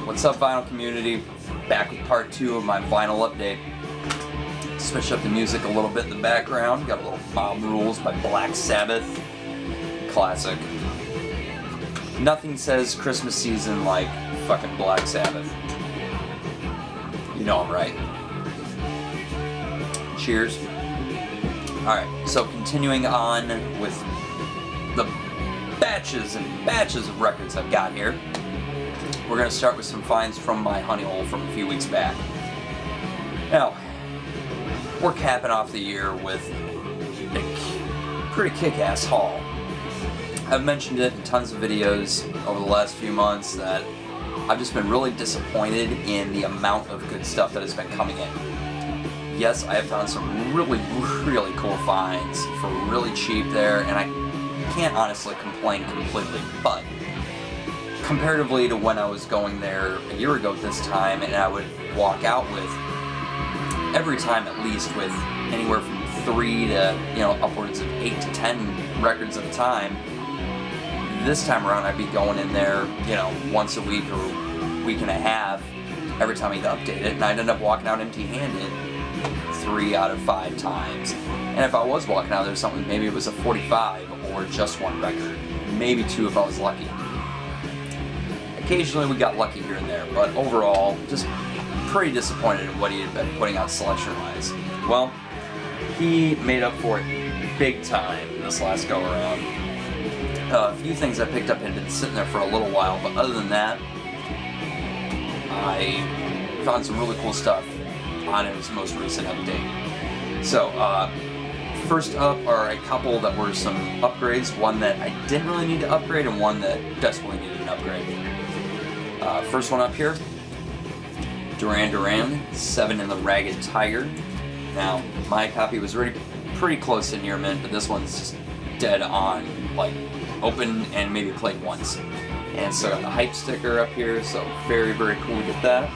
What's up, vinyl community? Back with part 2 of my vinyl update. Switch up the music a little bit in the background. Got a little Mob Rules by Black Sabbath. Classic. Nothing says Christmas season like fucking Black Sabbath. You know I'm right. Cheers. Alright, so continuing on with the batches and batches of records I've got here. We're going to start with some finds from my honey hole from a few weeks back. Now, we're capping off the year with a pretty kick-ass haul. I've mentioned it in tons of videos over the last few months that I've just been really disappointed in the amount of good stuff that has been coming in. Yes, I have found some really, really cool finds for really cheap there, and I can't honestly complain completely, but comparatively to when I was going there a year ago at this time, and I would walk out with, every time at least, with anywhere from 3 to, upwards of 8 to 10 records at a time. This time around I'd be going in there, once a week or week and a half every time I'd update it, and I'd end up walking out empty-handed 3 out of 5 times. And if I was walking out there something, maybe it was a 45 or just 1 record, maybe 2 if I was lucky. Occasionally we got lucky here and there, but overall, just pretty disappointed in what he had been putting out selection-wise. Well, he made up for it big time this last go-around. A few things I picked up had been sitting there for a little while, but other than that, I found some really cool stuff on his most recent update. So, first up are a couple that were some upgrades, one that I didn't really need to upgrade and one that desperately needed an upgrade. First one up here, Duran Duran, 7 in the Ragged Tiger. Now, my copy was already pretty close to near mint, but this one's just dead on, like, open and maybe played once. And so got the hype sticker up here, so very, very cool to get that.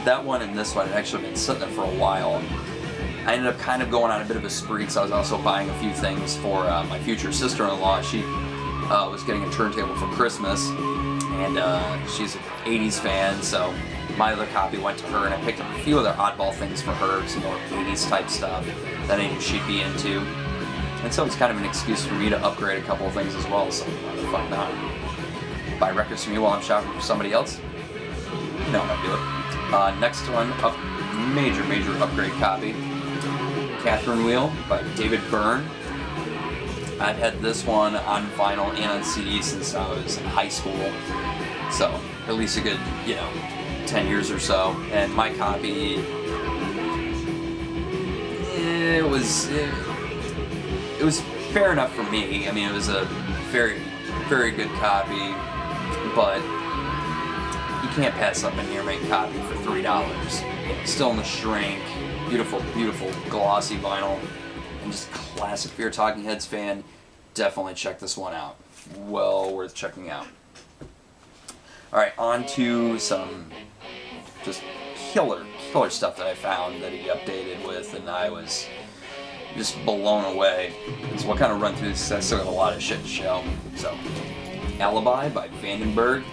That one and this one had actually been sitting there for a while. I ended up kind of going on a bit of a spree, because I was also buying a few things for my future sister-in-law. She was getting a turntable for Christmas, and she's an 80s fan, so my other copy went to her, and I picked up a few other oddball things for her, some more 80s type stuff that I knew she'd be into. And so it's kind of an excuse for me to upgrade a couple of things as well, so why the fuck not? Buy records from me while I'm shopping for somebody else? You know how to do it. Next one up, major upgrade copy. Catherine Wheel by David Byrne. I've had this one on vinyl and on CD since I was in high school, so at least a good, 10 years or so. And my copy, it was fair enough for me. I mean, it was a very, very good copy, but you can't pass up a near mint copy for $3. Still in the shrink, beautiful glossy vinyl, and just classic. If you're a Talking Heads fan, definitely check this one out. Well worth checking out. Alright, on to some just killer stuff that I found that he updated with, and I was just blown away. So we'll kind of run through this. I still got a lot of shit to show. So, Alibi by Vandenberg.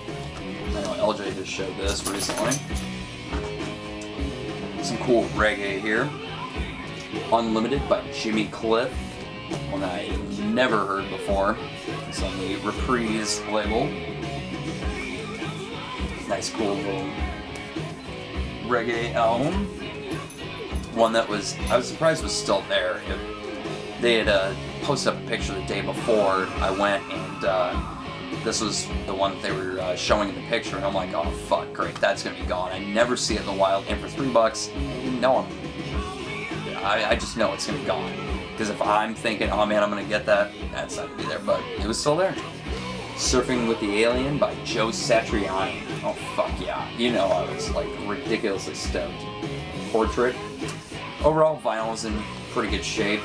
I know LJ just showed this recently. Some cool reggae here. Unlimited by Jimmy Cliff, one that I had never heard before. It's on the Reprise label. Nice cool little reggae album. One that I was surprised was still there. They had posted up a picture the day before I went, and this was the one that they were showing in the picture, and I'm like, oh fuck, great, that's gonna be gone. I never see it in the wild, and for $3, I just know it's gonna be gone. Because if I'm thinking, oh man, I'm gonna get that, that's not gonna be there, but it was still there. Surfing with the Alien by Joe Satriani. Oh fuck yeah, I was like ridiculously stoked. Portrait. Overall, vinyl is in pretty good shape.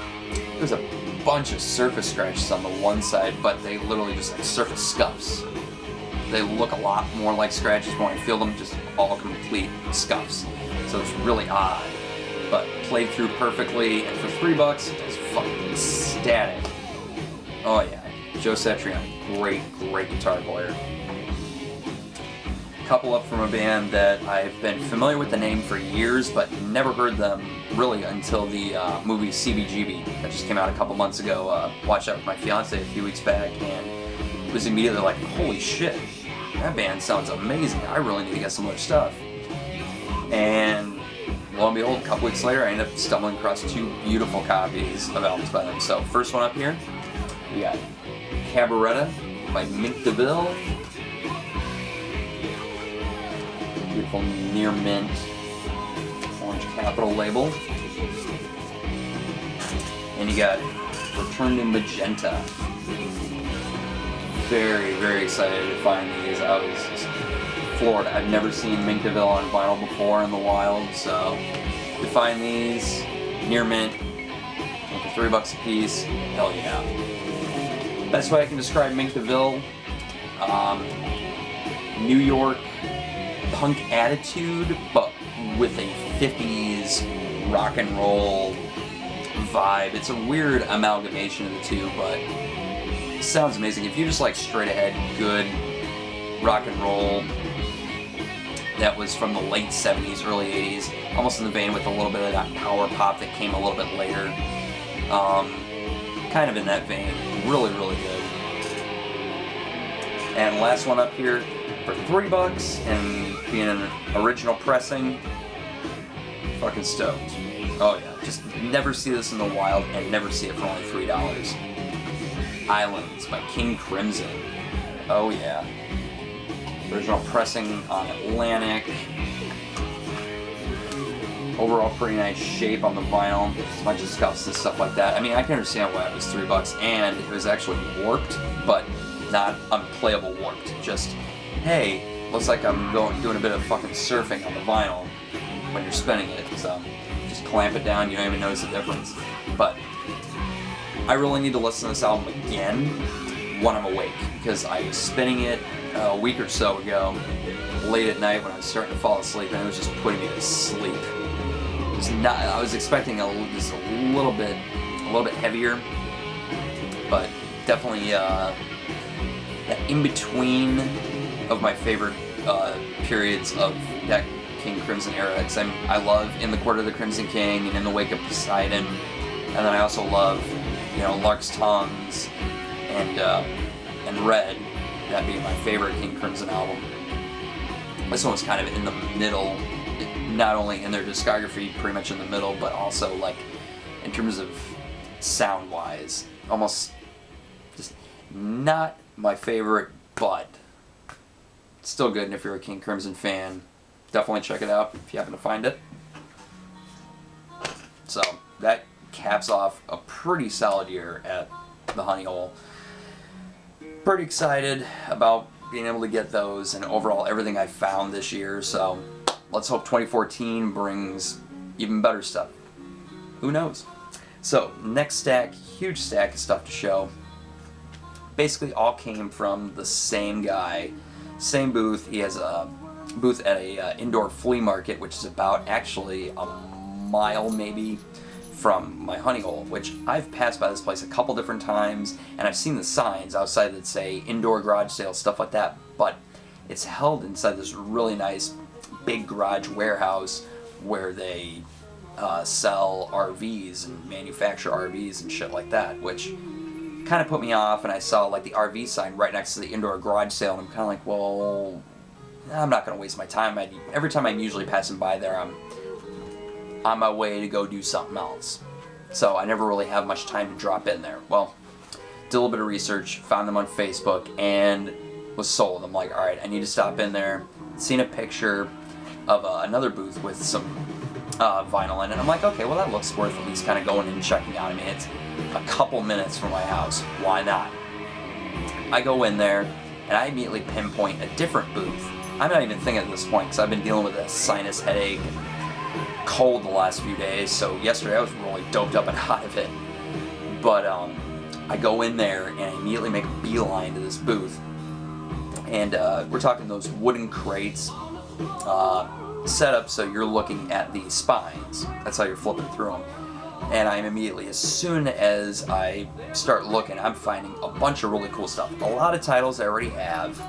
There's a bunch of surface scratches on the one side, but they literally just like surface scuffs. They look a lot more like scratches when I feel them, just all complete scuffs. So it's really odd, but played through perfectly, and for $3, it's fucking static. Oh yeah, Joe Satriani, great guitar player. couple up from a band that I've been familiar with the name for years, but never heard them really until the movie CBGB that just came out a couple months ago. Watched that with my fiance a few weeks back, and was immediately like, holy shit, that band sounds amazing. I really need to get some more stuff. And lo and behold, a couple weeks later, I ended up stumbling across 2 beautiful copies of albums by them. So first one up here, we got Cabaretta by Mink DeVille. Beautiful near mint orange capital label. And you got Return to Magenta. Very, very excited to find these. I was just floored. I've never seen Mink DeVille on vinyl before in the wild, so to find these near mint for $3 a piece, hell yeah. Best way I can describe Mink DeVille, New York punk attitude, but with a 50s rock and roll vibe. It's a weird amalgamation of the two, but it sounds amazing. If you just like straight ahead good rock and roll that was from the late 70s, early 80s, almost in the vein with a little bit of that power pop that came a little bit later, kind of in that vein. Really, really good. And last one up here for $3 and being an original pressing, fucking stoked. Oh yeah, just never see this in the wild and never see it for only $3. Islands by King Crimson. Oh yeah. Original pressing on Atlantic. Overall pretty nice shape on the vinyl. A bunch of scuffs and stuff like that. I mean, I can understand why it was $3 and it was actually warped, but not unplayable warped. Just, hey, looks like I'm doing a bit of fucking surfing on the vinyl when you're spinning it. So just clamp it down, you don't even notice the difference. But I really need to listen to this album again when I'm awake, because I was spinning it a week or so ago, late at night when I was starting to fall asleep, and it was just putting me to sleep. It was not, I was expecting just a little bit heavier, but definitely that in between of my favorite periods of that King Crimson era. Because I love In the Court of the Crimson King and In the Wake of Poseidon, and then I also love, you know, Lark's Tongues and Red, that being my favorite King Crimson album. This one was kind of in the middle, not only in their discography, pretty much in the middle, but also like in terms of sound-wise, almost just not my favorite, but still good. And if you're a King Crimson fan, definitely check it out if you happen to find it. So that caps off a pretty solid year at the Honey Hole. Pretty excited about being able to get those and overall everything I found this year, so let's hope 2014 brings even better stuff. Who knows? So next stack, huge stack of stuff to show. Basically all came from the same guy, same booth. He has a booth at a indoor flea market, which is about actually a mile maybe from my Honey Hole, which I've passed by this place a couple different times, and I've seen the signs outside that say indoor garage sale, stuff like that, but it's held inside this really nice big garage warehouse where they sell RVs and manufacture RVs and shit like that, which kind of put me off. And I saw like the RV sign right next to the indoor garage sale, and I'm kind of like, well, I'm not going to waste my time. Every time I'm usually passing by there, I'm on my way to go do something else. So I never really have much time to drop in there. Well, did a little bit of research, found them on Facebook, and was sold. I'm like, alright, I need to stop in there. Seen a picture of another booth with some vinyl in it. I'm like, okay, well that looks worth at least kind of going in and checking out. I mean, it's a couple minutes from my house. Why not? I go in there, and I immediately pinpoint a different booth. I'm not even thinking at this point, because I've been dealing with a sinus headache and cold the last few days, so yesterday I was really doped up and out of it. But I go in there and I immediately make a beeline to this booth, and we're talking those wooden crates set up so you're looking at the spines. That's how you're flipping through them. And I'm immediately, as soon as I start looking, I'm finding a bunch of really cool stuff. A lot of titles I already have.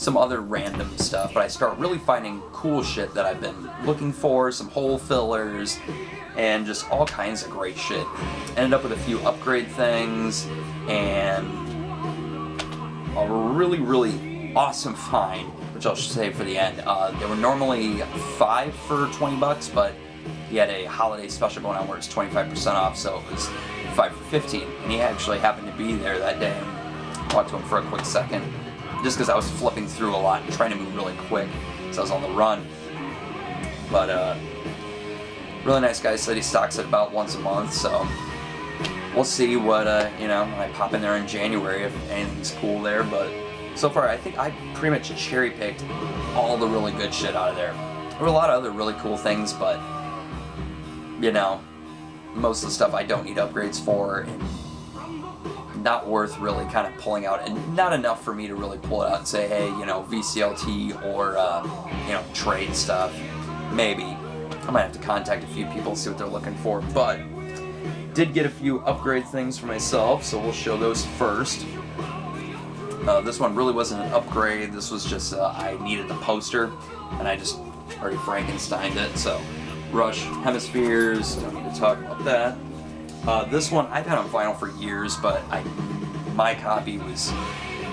some other random stuff, but I start really finding cool shit that I've been looking for, some hole fillers, and just all kinds of great shit. Ended up with a few upgrade things, and a really, really awesome find, which I'll save for the end. They were normally $5 for $20, but he had a holiday special going on where it's 25% off, so it was $5 for $15. And he actually happened to be there that day. I talked to him for a quick second, just because I was flipping through a lot and trying to move really quick, so I was on the run. But really nice guy. Said he stocks it about once a month, so we'll see what when I pop in there in January if anything's cool there. But so far, I think I pretty much cherry picked all the really good shit out of there. There were a lot of other really cool things, but most of the stuff I don't need upgrades for, and not worth really kind of pulling out, and not enough for me to really pull it out and say, hey, VCLT or trade stuff. Maybe I might have to contact a few people, see what they're looking for, but did get a few upgrade things for myself, so we'll show those first. This one really wasn't an upgrade. This was just I needed the poster, and I just already Frankensteined it. So Rush Hemispheres, don't need to talk about that. This one I've had on vinyl for years, but my copy was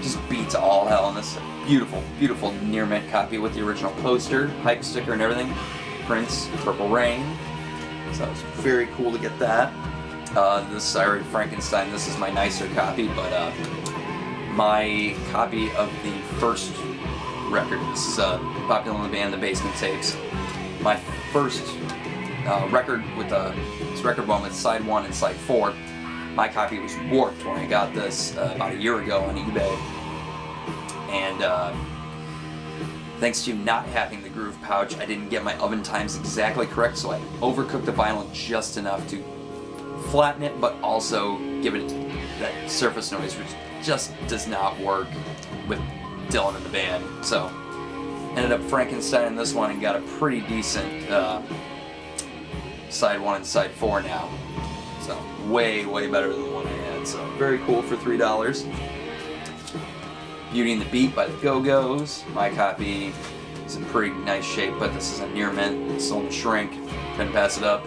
just beat to all hell, and this is a beautiful, beautiful near mint copy with the original poster, hype sticker, and everything. Prince, Purple Rain. So it was very cool to get that. This I already Frankenstein. This is my nicer copy, but my copy of the first record. This is Popular in the Band, The Basement Tapes. My first record with this record one with side 1 and side 4. My copy was warped when I got this about a year ago on eBay, and thanks to not having the groove pouch, I didn't get my oven times exactly correct, so I overcooked the vinyl just enough to flatten it, but also give it that surface noise, which just does not work with Dylan and the band. So ended up Frankensteining this one and got a pretty decent side 1 and side 4 now. So way, way better than the one I had. So very cool for $3. Beauty and the Beat by the Go-Go's. My copy is in pretty nice shape, but this is a near mint. It's still in the shrink. Couldn't pass it up.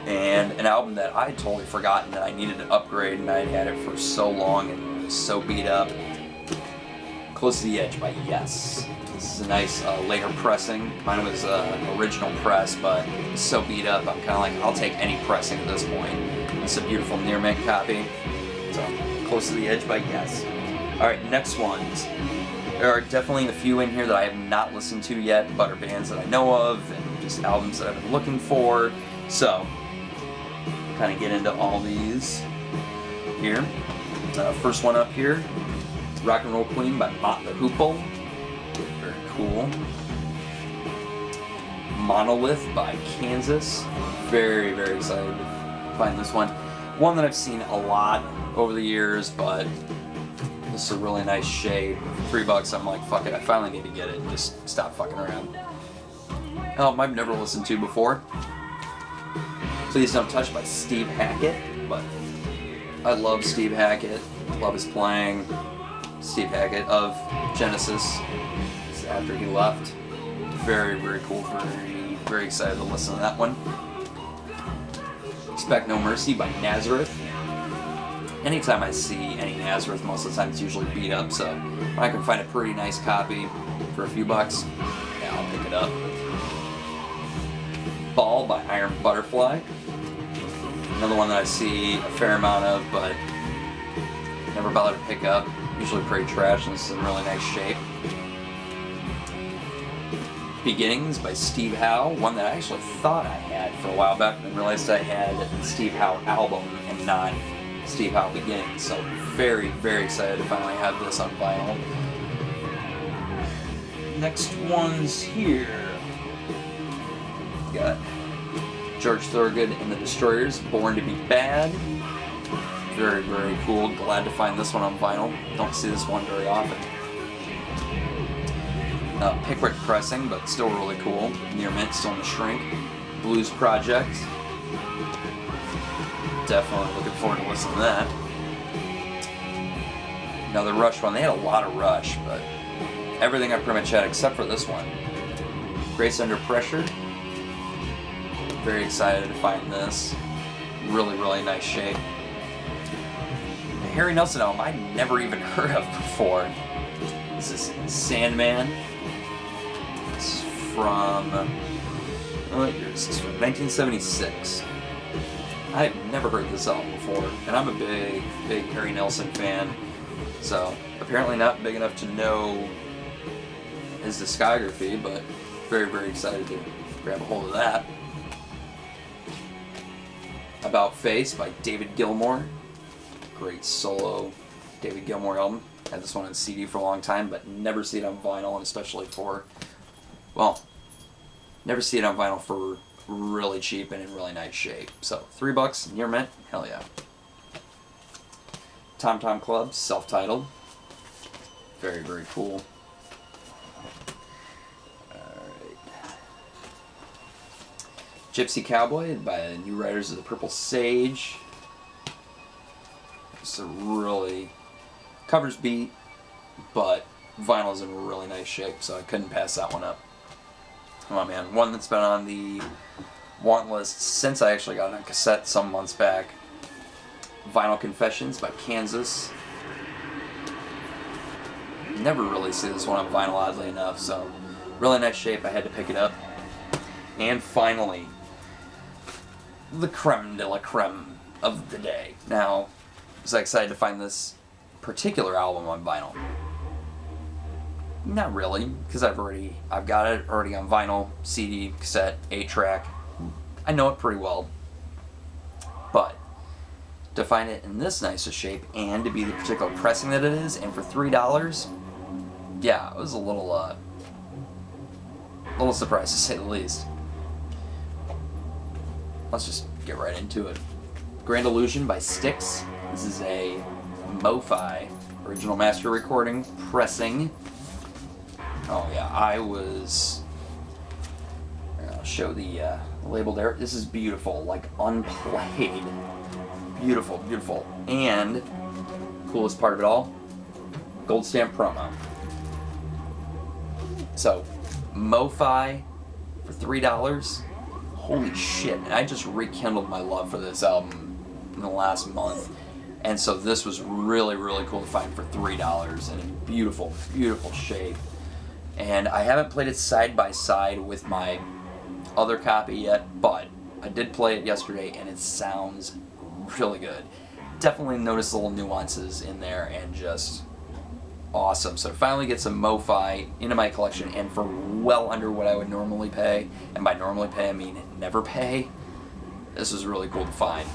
And an album that I had totally forgotten that I needed to upgrade, and I had it for so long and it was so beat up. Close to the Edge by Yes. This is a nice later pressing. Mine was an original press, but it's so beat up, I'm kind of like, I'll take any pressing at this point. It's a beautiful near mint copy. So, Close to the Edge by Yes. Alright, next ones. There are definitely a few in here that I have not listened to yet, but are bands that I know of, and just albums that I've been looking for. So, kind of get into all these here. First one up here, Rock and Roll Queen by Mott the Hoople. Very cool. Monolith by Kansas. Very, very excited to find this one. One that I've seen a lot over the years, but this is a really nice shade. $3, I'm like, fuck it, I finally need to get it and just stop fucking around. Album I've never listened to before. Please Don't Touch by Steve Hackett, but I love Steve Hackett, love his playing. Steve Hackett of Genesis, after he left. Very, very cool, very, very excited to listen to that one. Expect No Mercy by Nazareth. Anytime I see any Nazareth, most of the time it's usually beat up, so if I can find a pretty nice copy for a few bucks, yeah, I'll pick it up. Ball by Iron Butterfly. Another one that I see a fair amount of, but never bothered to pick up. Usually pretty trash, and this is in really nice shape. Beginnings by Steve Howe, one that I actually thought I had for a while back, and realized I had the Steve Howe album and not Steve Howe Beginnings. So very, very excited to finally have this on vinyl. Next one's here. Got George Thorogood and the Destroyers, Born to Be Bad. Very, very cool. Glad to find this one on vinyl. Don't see this one very often. Pickwick pressing, but still really cool. Near mint, still in the shrink. Blues Project. Definitely looking forward to listening to that. another Rush one. They had a lot of Rush, but everything I pretty much had except for this one. Grace Under Pressure. Very excited to find this. Really, really nice shape. The Harry Nelson album I never even heard of before. This is Sandman. It's from, what year is this? 1976. I've never heard this album before, and I'm a big, big Harry Nelson fan. So apparently not big enough to know his discography, but very, very excited to grab a hold of that. About Face by David Gilmour. Great solo David Gilmour album. Had this one on CD for a long time, but never see it on vinyl, and especially for, well, never see it on vinyl for really cheap and in really nice shape. So $3 near mint, hell yeah. Tom Tom Club, self-titled. Very, very cool. Gypsy Cowboy by the New Riders of the Purple Sage. It's a really, covers beat, but vinyl is in really nice shape, so I couldn't pass that one up. Come on, man. One that's been on the want list since I actually got it on cassette some months back. Vinyl Confessions by Kansas. Never really see this one on vinyl, oddly enough, so really nice shape. I had to pick it up. And finally, the creme de la creme of the day. Now, I was excited to find this particular album on vinyl. Not really, because I've got it already on vinyl, CD, cassette, 8-track. I know it pretty well. But to find it in this nice a shape and to be the particular pressing that it is, and for $3, yeah, it was a little surprised to say the least. Let's just get right into it. Grand Illusion by Styx. This is a Mo-Fi original master recording pressing. Oh yeah, I'll show the label there. This is beautiful, like unplayed. Beautiful, beautiful. And coolest part of it all, gold stamp promo. So, Mo-Fi for $3. Holy shit, and I just rekindled my love for this album in the last month. And so this was really, really cool to find for $3 and in beautiful, beautiful shape. And I haven't played it side by side with my other copy yet, but I did play it yesterday and it sounds really good. Definitely noticed little nuances in there and just awesome. So to finally get some Mo-Fi into my collection and for well under what I would normally pay, and by normally pay I mean never pay, this was really cool to find.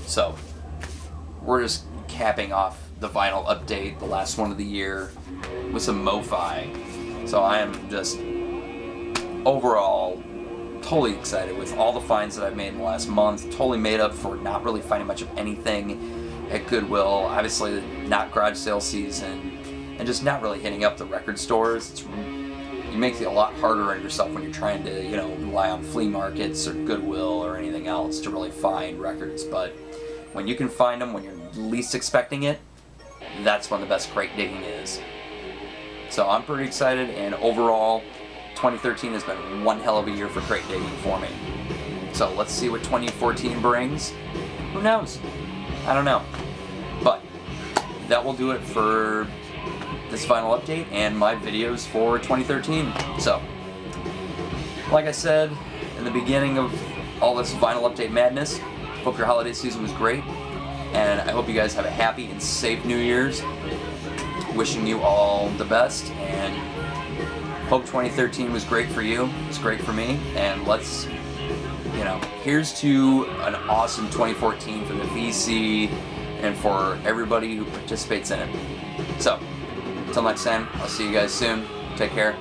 So we're just capping off the vinyl update, the last one of the year, with some Mo-Fi. So I am just overall totally excited with all the finds that I've made in the last month. Totally made up for not really finding much of anything at Goodwill. Obviously not garage sale season, and just not really hitting up the record stores. You make it a lot harder on yourself when you're trying to, rely on flea markets or Goodwill or anything else to really find records. But when you can find them when you're least expecting it, that's when the best crate digging is. So I'm pretty excited, and overall, 2013 has been one hell of a year for crate digging for me. So let's see what 2014 brings. Who knows? I don't know. But that will do it for this final update and my videos for 2013. So, like I said in the beginning of all this vinyl update madness, hope your holiday season was great, and I hope you guys have a happy and safe New Year's. Wishing you all the best, and hope 2013 was great for you. It's great for me, and let's, here's to an awesome 2014 for the VC and for everybody who participates in it. So, until next time, I'll see you guys soon. Take care.